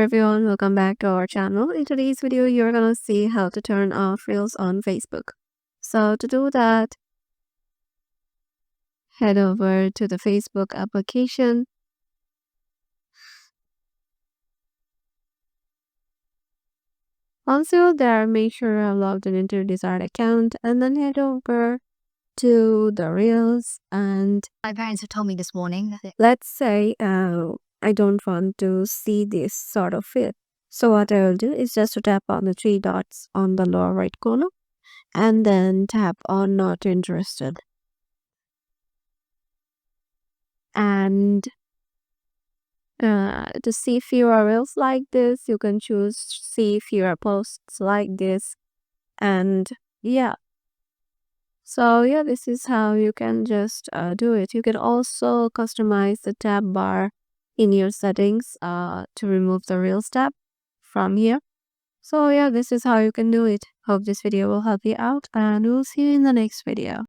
everyone, welcome back to our channel. In today's video, you're gonna see how to turn off Reels on Facebook. So to do that, head over to the Facebook application. Once you're there, make sure you're logged in into your desired account and then head over to the Reels. And My parents have told me this morning that let's say I don't want to see this sort of feed. So what I will do is just to tap on the three dots on the lower right corner and then tap on not interested. And to see fewer reels like this, you can choose see fewer posts like this. And yeah, so yeah, this is how you can just do it. You can also customize the tab bar in your settings to remove the reels tab from here. So yeah, this is how you can do it. Hope this video will help you out, and we'll see you in the next video.